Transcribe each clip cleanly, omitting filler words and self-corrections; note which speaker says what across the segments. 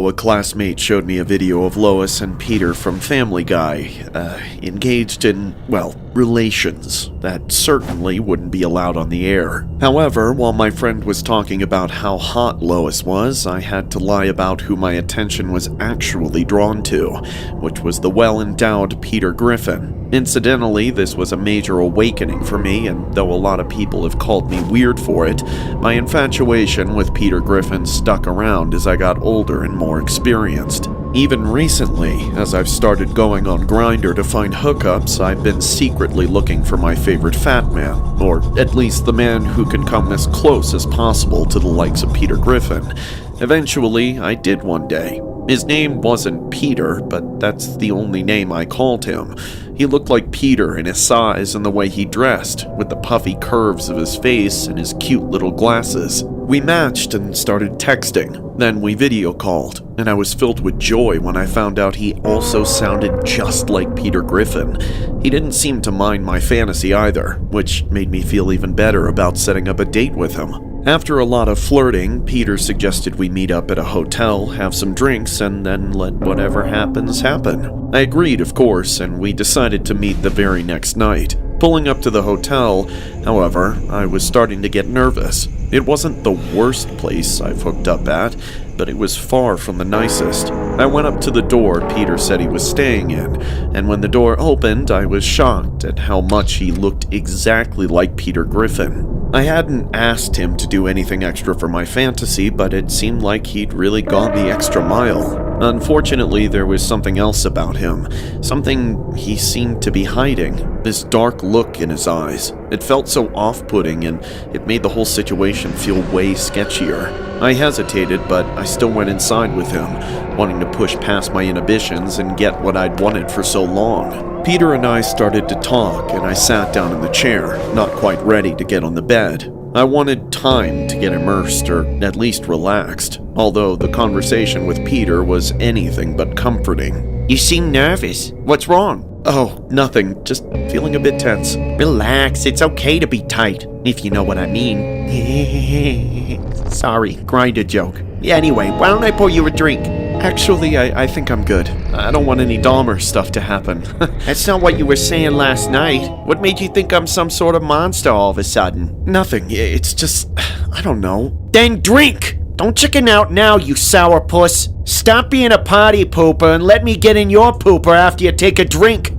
Speaker 1: ago, a classmate showed me a video of Lois and Peter from Family Guy, engaged in, well, relations that certainly wouldn't be allowed on the air. However, while my friend was talking about how hot Lois was, I had to lie about who my attention was actually drawn to, which was the well-endowed Peter Griffin. Incidentally, this was a major awakening for me, and though a lot of people have called me weird for it, my infatuation with Peter Griffin stuck around as I got older and more experienced. Even recently, as I've started going on Grindr to find hookups, I've been secretly looking for my favorite fat man, or at least the man who can come as close as possible to the likes of Peter Griffin. Eventually, I did one day. His name wasn't Peter, but that's the only name I called him. He looked like Peter in his size and the way he dressed, with the puffy curves of his face and his cute little glasses. We matched and started texting. Then we video called, and I was filled with joy when I found out he also sounded just like Peter Griffin. He didn't seem to mind my fantasy either, which made me feel even better about setting up a date with him. After a lot of flirting, Peter suggested we meet up at a hotel, have some drinks, and then let whatever happens happen. I agreed, of course, and we decided to meet the very next night. Pulling up to the hotel, however, I was starting to get nervous. It wasn't the worst place I've hooked up at, but it was far from the nicest. I went up to the door Peter said he was staying in, and when the door opened, I was shocked at how much he looked exactly like Peter Griffin. I hadn't asked him to do anything extra for my fantasy, but it seemed like he'd really gone the extra mile. Unfortunately, there was something else about him, something he seemed to be hiding, this dark look in his eyes. It felt so off-putting, and it made the whole situation feel way sketchier. I hesitated, but I still went inside with him, wanting to push past my inhibitions and get what I'd wanted for so long. Peter and I started to talk, and I sat down in the chair, not quite ready to get on the bed. I wanted time to get immersed, or at least relaxed, although the conversation with Peter was anything but comforting.
Speaker 2: You seem nervous. What's wrong?
Speaker 1: Oh, nothing. Just feeling a bit tense.
Speaker 2: Relax, it's okay to be tight, if you know what I mean. Sorry, grinder joke. Anyway, why don't I pour you a drink?
Speaker 1: Actually, I think I'm good. I don't want any Dahmer stuff to happen.
Speaker 2: That's not what you were saying last night. What made you think I'm some sort of monster all of a sudden?
Speaker 1: Nothing. It's just, I don't know.
Speaker 2: Then drink! Don't chicken out now, you sourpuss. Stop being a party pooper and let me get in your pooper after you take a drink.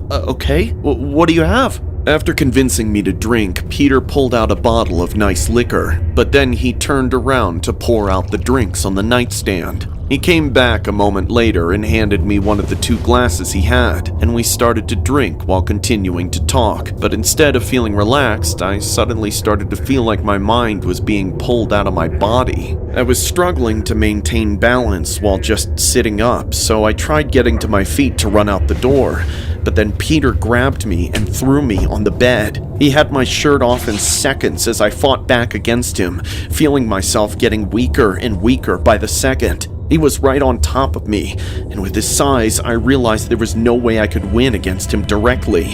Speaker 1: Okay. What do you have? After convincing me to drink, Peter pulled out a bottle of nice liquor, but then he turned around to pour out the drinks on the nightstand. He came back a moment later and handed me one of the 2 glasses he had, and we started to drink while continuing to talk. But instead of feeling relaxed, I suddenly started to feel like my mind was being pulled out of my body. I was struggling to maintain balance while just sitting up, so I tried getting to my feet to run out the door. But then Peter grabbed me and threw me on the bed. He had my shirt off in seconds as I fought back against him, feeling myself getting weaker and weaker by the second. He was right on top of me, and with his size, I realized there was no way I could win against him directly.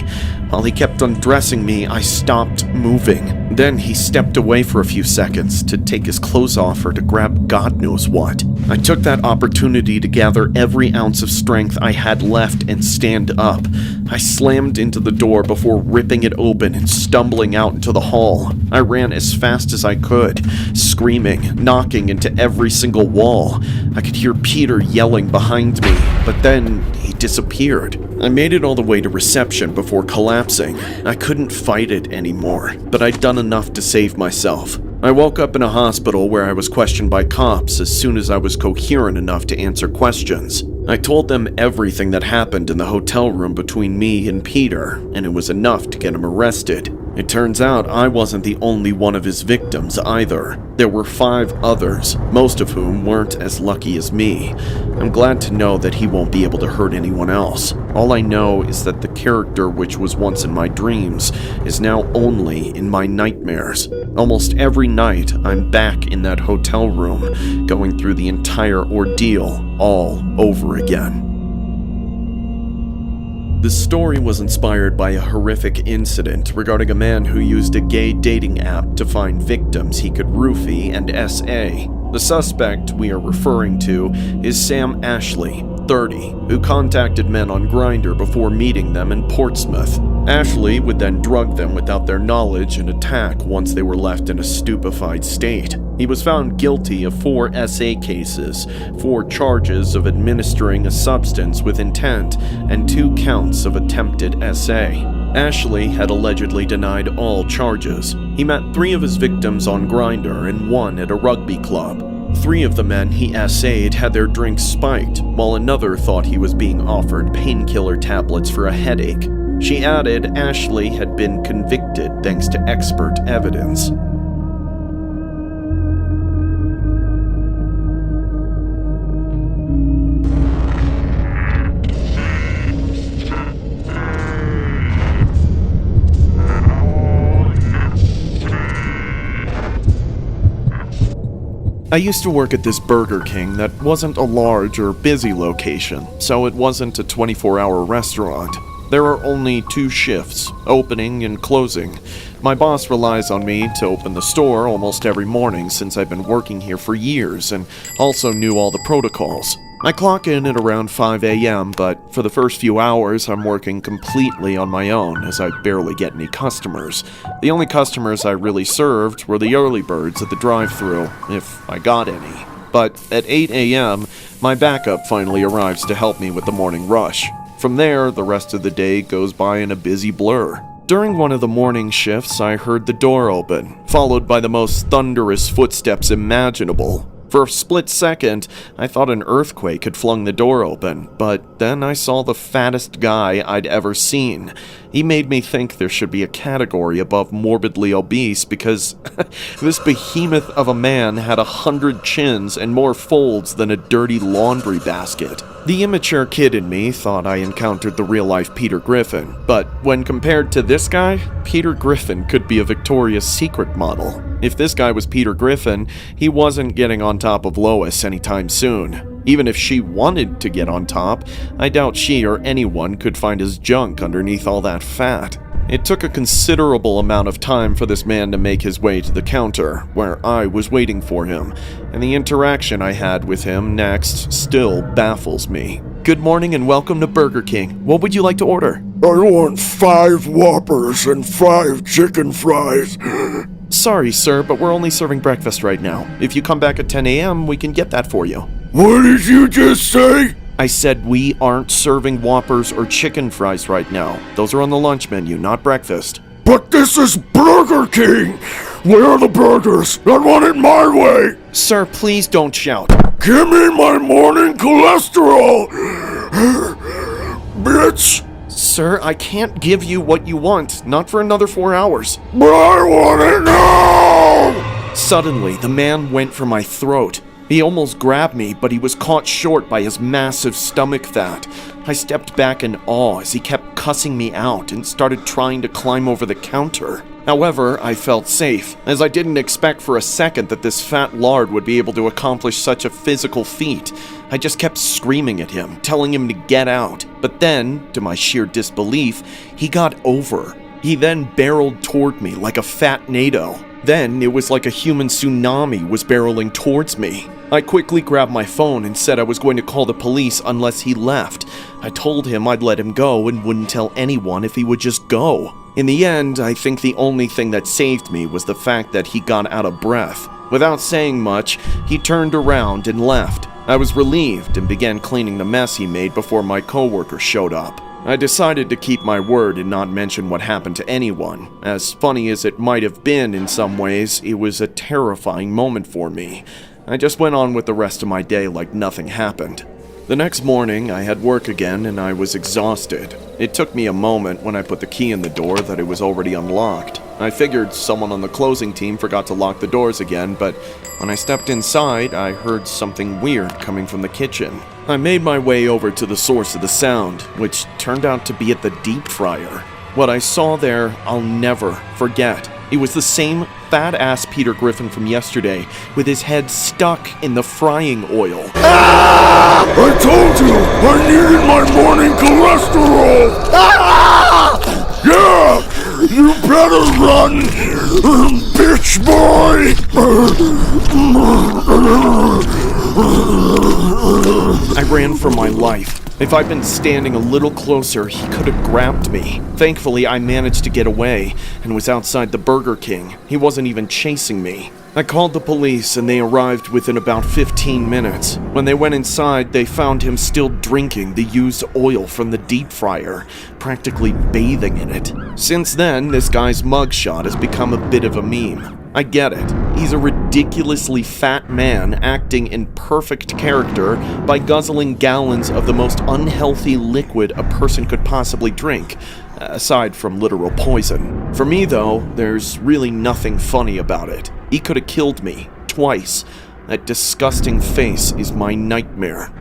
Speaker 1: While he kept undressing me, I stopped moving. Then he stepped away for a few seconds to take his clothes off or to grab God knows what. I took that opportunity to gather every ounce of strength I had left and stand up. I slammed into the door before ripping it open and stumbling out into the hall. I ran as fast as I could, screaming, knocking into every single wall. I could hear Peter yelling behind me, but then he disappeared. I made it all the way to reception before collapsing. I couldn't fight it anymore, but I'd done enough to save myself. I woke up in a hospital where I was questioned by cops as soon as I was coherent enough to answer questions. I told them everything that happened in the hotel room between me and Peter, and it was enough to get him arrested. It turns out I wasn't the only one of his victims either. There were 5 others, most of whom weren't as lucky as me. I'm glad to know that he won't be able to hurt anyone else. All I know is that the character which was once in my dreams is now only in my nightmares. Almost every night, I'm back in that hotel room, going through the entire ordeal all over again. The story was inspired by a horrific incident regarding a man who used a gay dating app to find victims he could roofie and SA. The suspect we are referring to is Sam Ashley, 30, who contacted men on Grindr before meeting them in Portsmouth. Ashley would then drug them without their knowledge and attack once they were left in a stupefied state. He was found guilty of 4 SA cases, 4 charges of administering a substance with intent, and 2 counts of attempted SA. Ashley had allegedly denied all charges. He met 3 of his victims on Grindr and 1 at a rugby club. 3 of the men he SA'd had their drinks spiked, while another thought he was being offered painkiller tablets for a headache. She added Ashley had been convicted thanks to expert evidence. I used to work at this Burger King that wasn't a large or busy location, so it wasn't a 24-hour restaurant. There are only 2 shifts, opening and closing. My boss relies on me to open the store almost every morning since I've been working here for years and also knew all the protocols. I clock in at around 5 a.m., but for the first few hours I'm working completely on my own as I barely get any customers. The only customers I really served were the early birds at the drive-thru, if I got any. But at 8 a.m., my backup finally arrives to help me with the morning rush. From there, the rest of the day goes by in a busy blur. During one of the morning shifts, I heard the door open, followed by the most thunderous footsteps imaginable. For a split second, I thought an earthquake had flung the door open, but then I saw the fattest guy I'd ever seen. He made me think there should be a category above morbidly obese because this behemoth of a man had 100 chins and more folds than a dirty laundry basket. The immature kid in me thought I encountered the real-life Peter Griffin, but when compared to this guy, Peter Griffin could be a Victoria's Secret model. If this guy was Peter Griffin, he wasn't getting on top of Lois anytime soon. Even if she wanted to get on top, I doubt she or anyone could find his junk underneath all that fat. It took a considerable amount of time for this man to make his way to the counter, where I was waiting for him, and the interaction I had with him next still baffles me. Good morning and welcome to Burger King. What would you like to order?
Speaker 3: I want 5 Whoppers and 5 chicken fries.
Speaker 1: Sorry, sir, but we're only serving breakfast right now. If you come back at 10 a.m., we can get that for you.
Speaker 3: What did you just say?
Speaker 1: I said we aren't serving Whoppers or chicken fries right now. Those are on the lunch menu, not breakfast.
Speaker 3: But this is Burger King! Where are the burgers? I want it my way!
Speaker 1: Sir, please don't shout.
Speaker 3: Give me my morning cholesterol! Bitch!
Speaker 1: Sir, I can't give you what you want, not for another 4 hours.
Speaker 3: But I want it now!
Speaker 1: Suddenly, the man went for my throat. He almost grabbed me, but he was caught short by his massive stomach fat. I stepped back in awe as he kept cussing me out and started trying to climb over the counter. However, I felt safe, as I didn't expect for a second that this fat lard would be able to accomplish such a physical feat. I just kept screaming at him, telling him to get out. But then, to my sheer disbelief, he got over. He then barreled toward me like a fat NATO. Then, it was like a human tsunami was barreling towards me. I quickly grabbed my phone and said I was going to call the police unless he left. I told him I'd let him go and wouldn't tell anyone if he would just go. In the end, I think the only thing that saved me was the fact that he got out of breath. Without saying much, he turned around and left. I was relieved and began cleaning the mess he made before my coworker showed up. I decided to keep my word and not mention what happened to anyone. As funny as it might have been in some ways, it was a terrifying moment for me. I just went on with the rest of my day like nothing happened. The next morning, I had work again and I was exhausted. It took me a moment when I put the key in the door that it was already unlocked. I figured someone on the closing team forgot to lock the doors again, but when I stepped inside, I heard something weird coming from the kitchen. I made my way over to the source of the sound, which turned out to be at the deep fryer. What I saw there, I'll never forget. It was the same fat-ass Peter Griffin from yesterday, with his head stuck in the frying oil.
Speaker 3: Ah! I told you! I needed my morning cholesterol! Ah! Yeah! You better run! Bitch boy!
Speaker 1: I ran for my life. If I'd been standing a little closer, he could have grabbed me. Thankfully, I managed to get away and was outside the Burger King. He wasn't even chasing me. I called the police and they arrived within about 15 minutes. When they went inside, they found him still drinking the used oil from the deep fryer, practically bathing in it. Since then, this guy's mugshot has become a bit of a meme. I get it. He's a ridiculously fat man acting in perfect character by guzzling gallons of the most unhealthy liquid a person could possibly drink, aside from literal poison. For me, though, there's really nothing funny about it. He could have killed me, twice. That disgusting face is my nightmare.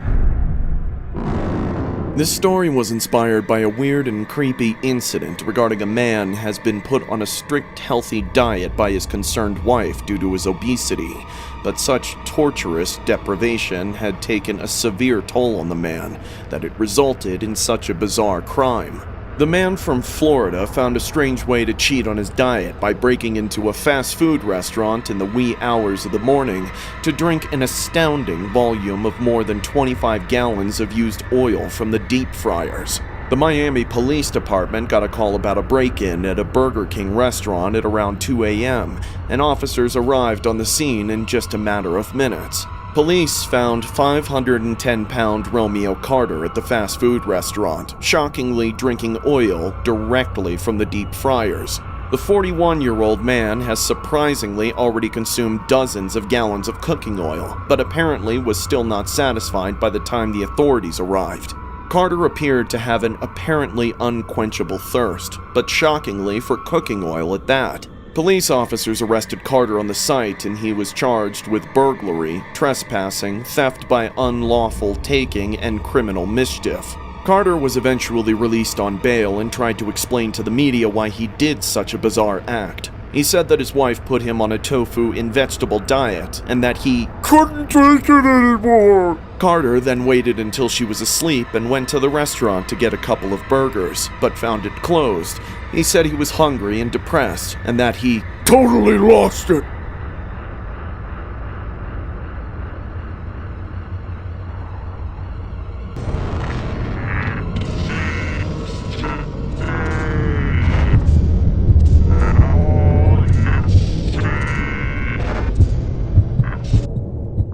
Speaker 1: This story was inspired by a weird and creepy incident regarding a man has been put on a strict healthy diet by his concerned wife due to his obesity, but such torturous deprivation had taken a severe toll on the man that it resulted in such a bizarre crime. The man from Florida found a strange way to cheat on his diet by breaking into a fast food restaurant in the wee hours of the morning to drink an astounding volume of more than 25 gallons of used oil from the deep fryers. The Miami Police Department got a call about a break-in at a Burger King restaurant at around 2 a.m., and officers arrived on the scene in just a matter of minutes. Police found 510-pound Romeo Carter at the fast food restaurant, shockingly drinking oil directly from the deep fryers. The 41-year-old man has surprisingly already consumed dozens of gallons of cooking oil, but apparently was still not satisfied by the time the authorities arrived. Carter appeared to have an apparently unquenchable thirst, but shockingly for cooking oil at that. Police officers arrested Carter on the site and he was charged with burglary, trespassing, theft by unlawful taking, and criminal mischief. Carter was eventually released on bail and tried to explain to the media why he did such a bizarre act. He said that his wife put him on a tofu and vegetable diet and that he
Speaker 3: Couldn't take it anymore!
Speaker 1: Carter then waited until she was asleep and went to the restaurant to get a couple of burgers, but found it closed. He said he was hungry and depressed, and that he
Speaker 3: Totally lost it!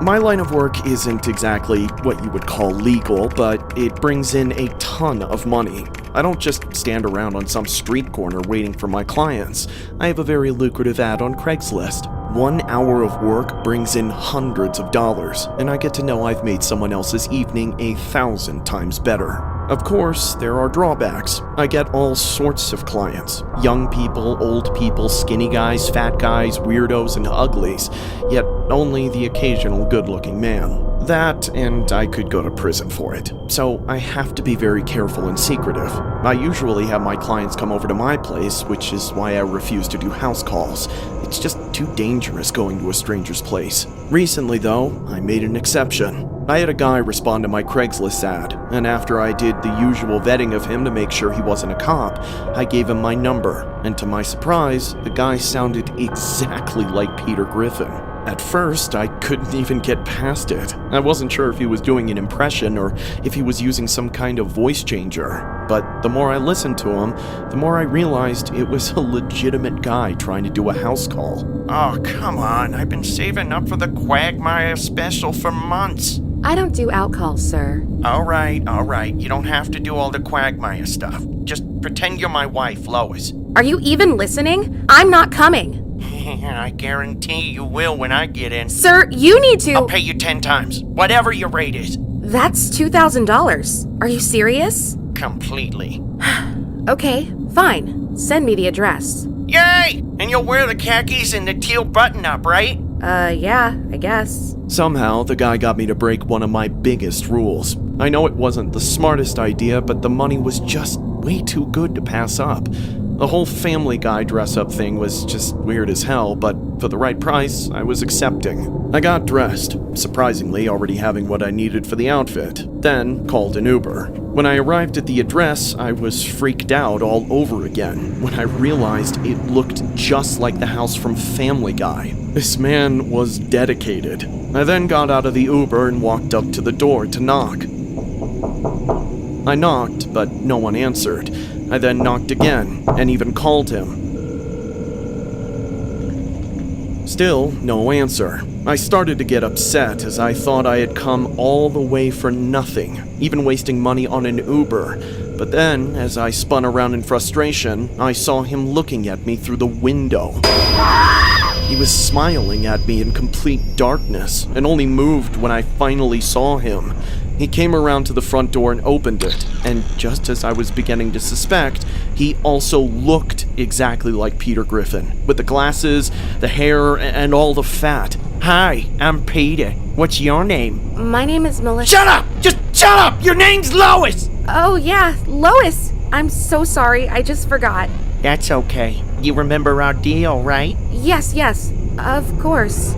Speaker 1: My line of work isn't exactly what you would call legal, but it brings in a ton of money. I don't just stand around on some street corner waiting for my clients. I have a very lucrative ad on Craigslist. 1 hour of work brings in hundreds of dollars, and I get to know I've made someone else's evening 1,000 times better. Of course, there are drawbacks. I get all sorts of clients. Young people, old people, skinny guys, fat guys, weirdos, and uglies. Yet only the occasional good-looking man. That, and I could go to prison for it. So I have to be very careful and secretive. I usually have my clients come over to my place, which is why I refuse to do house calls. It's just too dangerous going to a stranger's place. Recently, though, I made an exception. I had a guy respond to my Craigslist ad, and after I did the usual vetting of him to make sure he wasn't a cop, I gave him my number, and to my surprise, the guy sounded exactly like Peter Griffin. At first, I couldn't even get past it. I wasn't sure if he was doing an impression or if he was using some kind of voice changer. But the more I listened to him, the more I realized it was a legitimate guy trying to do a house call.
Speaker 2: Oh, come on. I've been saving up for the Quagmire special for months.
Speaker 4: I don't do outcalls, sir.
Speaker 2: All right. You don't have to do all the Quagmire stuff. Just pretend you're my wife, Lois.
Speaker 4: Are you even listening? I'm not coming.
Speaker 2: I guarantee you will when I get in.
Speaker 4: Sir, you need to—
Speaker 2: I'll pay you 10 times, whatever your rate is.
Speaker 4: That's $2,000. Are you serious?
Speaker 2: Completely.
Speaker 4: Okay, fine. Send me the address.
Speaker 2: Yay! And you'll wear the khakis and the teal button-up, right?
Speaker 4: Yeah, I guess.
Speaker 1: Somehow, the guy got me to break one of my biggest rules. I know it wasn't the smartest idea, but the money was just way too good to pass up. The whole Family Guy dress-up thing was just weird as hell, but for the right price, I was accepting. I got dressed, surprisingly already having what I needed for the outfit, then called an Uber. When I arrived at the address, I was freaked out all over again when I realized it looked just like the house from Family Guy. This man was dedicated. I then got out of the Uber and walked up to the door to knock. I knocked, but no one answered. I then knocked again, and even called him. Still, no answer. I started to get upset as I thought I had come all the way for nothing, even wasting money on an Uber. But then, as I spun around in frustration, I saw him looking at me through the window. He was smiling at me in complete darkness, and only moved when I finally saw him. He came around to the front door and opened it, and just as I was beginning to suspect, he also looked exactly like Peter Griffin, with the glasses, the hair, and all the fat.
Speaker 2: Hi, I'm Peter. What's your name?
Speaker 4: My name is Melissa.
Speaker 2: Shut up! Just shut up! Your name's Lois!
Speaker 4: Oh, yeah, Lois. I'm so sorry. I just forgot.
Speaker 2: That's okay. You remember our deal, right?
Speaker 4: Yes, of course.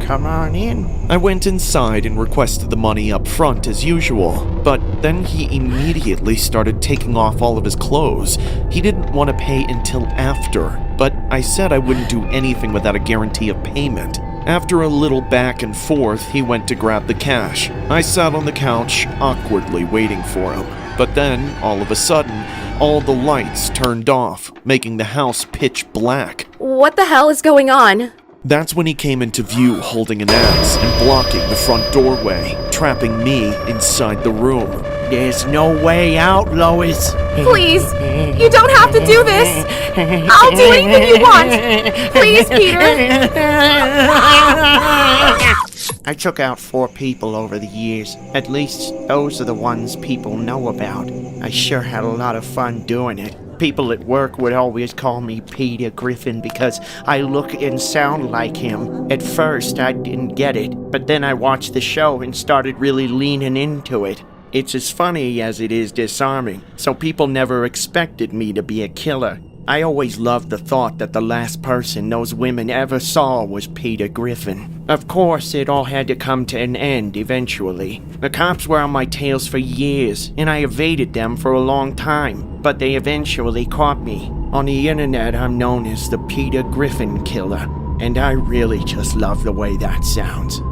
Speaker 2: Come on in.
Speaker 1: I went inside and requested the money up front as usual, but then he immediately started taking off all of his clothes. He didn't want to pay until after, but I said I wouldn't do anything without a guarantee of payment. After a little back and forth, he went to grab the cash. I sat on the couch, awkwardly waiting for him. But then, all of a sudden, all the lights turned off, making the house pitch black.
Speaker 4: What the hell is going on?
Speaker 1: That's when he came into view holding an axe and blocking the front doorway, trapping me inside the room.
Speaker 2: There's no way out, Lois.
Speaker 4: Please, you don't have to do this. I'll do anything you want. Please, Peter.
Speaker 2: I took out 4 people over the years. At least those are the ones people know about. I sure had a lot of fun doing it. People at work would always call me Peter Griffin because I look and sound like him. At first, I didn't get it, but then I watched the show and started really leaning into it. It's as funny as it is disarming, so people never expected me to be a killer. I always loved the thought that the last person those women ever saw was Peter Griffin. Of course, it all had to come to an end eventually. The cops were on my tails for years, and I evaded them for a long time, but they eventually caught me. On the internet, I'm known as the Peter Griffin Killer, and I really just love the way that sounds.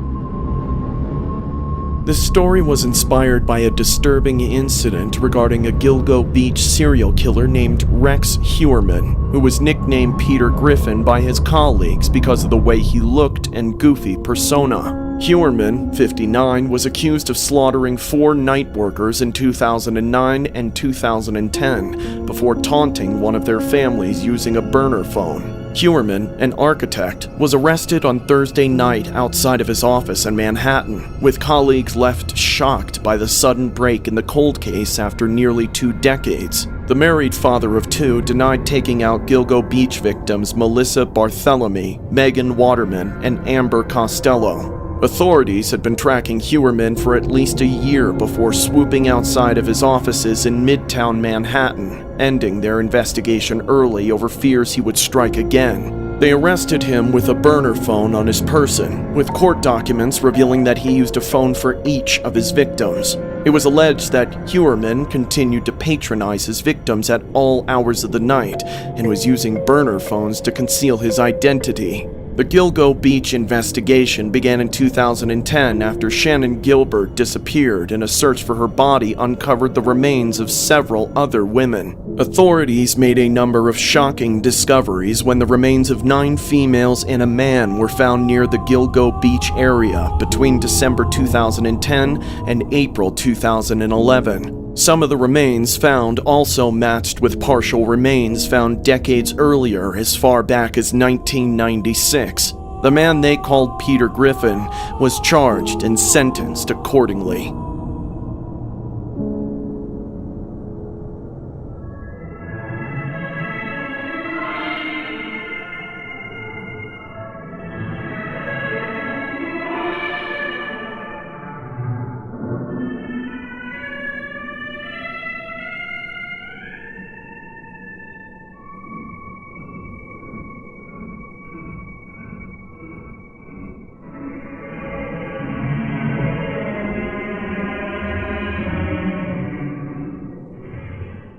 Speaker 1: This story was inspired by a disturbing incident regarding a Gilgo Beach serial killer named Rex Heuermann, who was nicknamed Peter Griffin by his colleagues because of the way he looked and goofy persona. Heuermann, 59, was accused of slaughtering 4 night workers in 2009 and 2010 before taunting one of their families using a burner phone. Heuermann, an architect, was arrested on Thursday night outside of his office in Manhattan, with colleagues left shocked by the sudden break in the cold case after nearly 2 decades. The married father of 2 denied taking out Gilgo Beach victims Melissa Barthélemy, Megan Waterman, and Amber Costello. Authorities had been tracking Heuermann for at least a year before swooping outside of his offices in Midtown Manhattan, ending their investigation early over fears he would strike again. They arrested him with a burner phone on his person, with court documents revealing that he used a phone for each of his victims. It was alleged that Heuermann continued to patronize his victims at all hours of the night and was using burner phones to conceal his identity. The Gilgo Beach investigation began in 2010 after Shannon Gilbert disappeared and a search for her body uncovered the remains of several other women. Authorities made a number of shocking discoveries when the remains of 9 females and a man were found near the Gilgo Beach area between December 2010 and April 2011. Some of the remains found also matched with partial remains found decades earlier as far back as 1996. The man they called Peter Griffin was charged and sentenced accordingly.